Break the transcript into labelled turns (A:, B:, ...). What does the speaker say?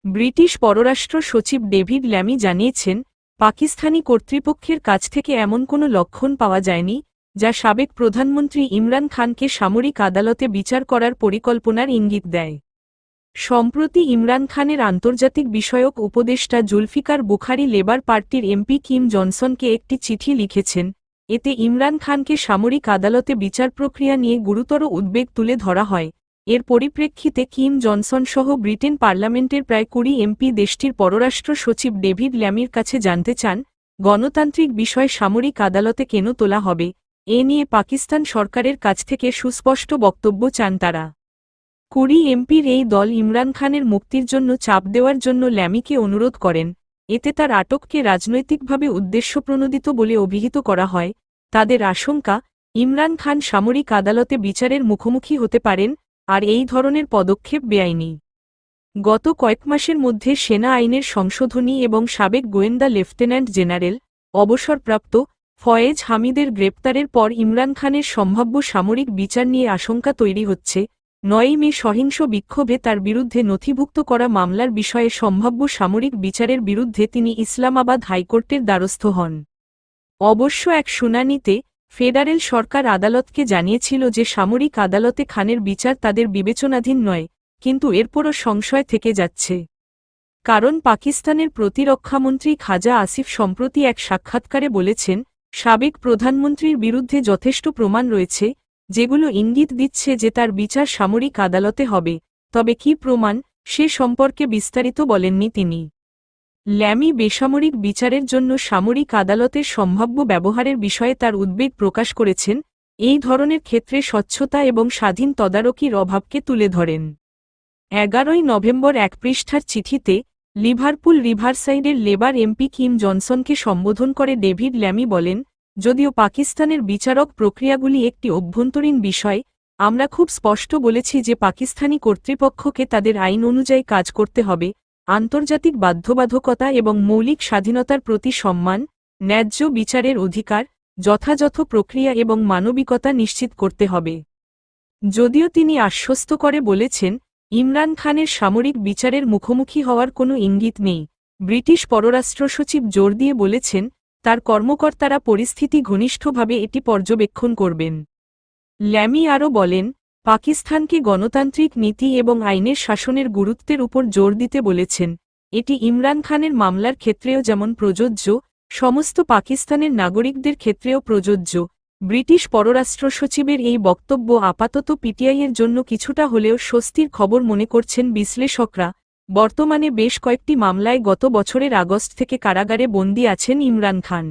A: British পররাষ্ট্র সচিব David Lammy জানিয়েছেন, পাকিস্তানি কর্তৃপক্ষের কাছ থেকে এমন কোনো লক্ষণ পাওয়া যায়নি যা সাবেক প্রধানমন্ত্রী ইমরান খানকে সামরিক আদালতে বিচার করার পরিকল্পনার ইঙ্গিত দেয়। সম্প্রতি ইমরান খানের আন্তর্জাতিক বিষয়ক উপদেষ্টা জুলফিকার বুখারী লেবার পার্টির এমপি কিম জনসনকে একটি চিঠি লিখেছেন। এতে ইমরান খানকে সামরিক আদালতে বিচার প্রক্রিয়া নিয়ে গুরুতর উদ্বেগ তুলে ধরা হয়। এর পরিপ্রেক্ষিতে কিম জনসন সহ ব্রিটেন পার্লামেন্টের প্রায় ২০ এমপি দেশটির পররাষ্ট্র সচিব ডেভিড ল্যামির কাছে জানতে চান, গণতান্ত্রিক বিষয় সামরিক আদালতে কেন তোলা হবে। এ নিয়ে পাকিস্তান সরকারের কাছ থেকে সুস্পষ্ট বক্তব্য চান তারা। ২০ এমপির এই দল ইমরান খানের মুক্তির জন্য চাপ দেওয়ার জন্য ল্যামিকে অনুরোধ করেন। এতে তার আটককে রাজনৈতিকভাবে উদ্দেশ্যপ্রণোদিত বলে অভিহিত করা হয়। তাদের আশঙ্কা, ইমরান খান সামরিক আদালতে বিচারের মুখোমুখি হতে পারেন, আর এই ধরনের পদক্ষেপ বেআইনি। গত কয়েক মাসের মধ্যে সেনা আইনের সংশোধনী এবং সাবেক গোয়েন্দা লেফটেন্যান্ট জেনারেল, অবসরপ্রাপ্ত ফয়েজ হামিদের গ্রেপ্তারের পর ইমরান খানের সম্ভাব্য সামরিক বিচার নিয়ে আশঙ্কা তৈরি হচ্ছে। ৯ মে সহিংস বিক্ষোভে তার বিরুদ্ধে নথিভুক্ত করা মামলার বিষয়ে সম্ভাব্য সামরিক বিচারের বিরুদ্ধে তিনি ইসলামাবাদ হাইকোর্টের দ্বারস্থ হন। অবশ্য এক শুনানিতে ফেডারেল সরকার আদালতকে জানিয়েছিল যে সামরিক আদালতে খানের বিচার তাদের বিবেচনাধীন নয়, কিন্তু এরপরও সংশয় থেকে যাচ্ছে। কারণ পাকিস্তানের প্রতিরক্ষামন্ত্রী খাজা আসিফ সম্প্রতি এক সাক্ষাৎকারে বলেছেন, সাবেক প্রধানমন্ত্রীর বিরুদ্ধে যথেষ্ট প্রমাণ রয়েছে, যেগুলো ইঙ্গিত দিচ্ছে যে তার বিচার সামরিক আদালতে হবে। তবে কী প্রমাণ, সে সম্পর্কে বিস্তারিত বলেননি তিনি। ল্যামি বেসামরিক বিচারের জন্য সামরিক আদালতের সম্ভাব্য ব্যবহারের বিষয়ে তার উদ্বেগ প্রকাশ করেছেন। এই ধরনের ক্ষেত্রে স্বচ্ছতা এবং স্বাধীন তদারকির অভাবকে তুলে ধরেন। ১১ নভেম্বর এক পৃষ্ঠার চিঠিতে লিভারপুল রিভারসাইডের লেবার এমপি কিম জনসনকে সম্বোধন করে ডেভিড ল্যামি বলেন, যদিও পাকিস্তানের বিচারক প্রক্রিয়াগুলি একটি অভ্যন্তরীণ বিষয়, আমরা খুব স্পষ্ট বলেছি যে পাকিস্তানি কর্তৃপক্ষকে তাদের আইন অনুযায়ী কাজ করতে হবে। আন্তর্জাতিক বাধ্যবাধকতা এবং মৌলিক স্বাধীনতার প্রতি সম্মান, ন্যায্য বিচারের অধিকার, যথাযথ প্রক্রিয়া এবং মানবিকতা নিশ্চিত করতে হবে। যদিও তিনি আশ্বস্ত করে বলেছেন, ইমরান খানের সামরিক বিচারের মুখোমুখি হওয়ার কোনো ইঙ্গিত নেই। ব্রিটিশ পররাষ্ট্র সচিব জোর দিয়ে বলেছেন, তার কর্মকর্তারা পরিস্থিতি ঘনিষ্ঠভাবে এটি পর্যবেক্ষণ করবেন। ল্যামি আরও বলেন, পাকিস্তানকে গণতান্ত্রিক নীতি এবং আইনের শাসনের গুরুত্বের উপর জোর দিতে বলেছেন। এটি ইমরান খানের মামলার ক্ষেত্রেও যেমন প্রযোজ্য, সমস্ত পাকিস্তানের নাগরিকদের ক্ষেত্রেও প্রযোজ্য। ব্রিটিশ পররাষ্ট্র সচিবের এই বক্তব্য আপাতত পিটিআইয়ের জন্য কিছুটা হলেও স্বস্তির খবর মনে করছেন বিশ্লেষকরা। বর্তমানে বেশ কয়েকটি মামলায় গত বছরের আগস্ট থেকে কারাগারে বন্দী আছেন ইমরান খান।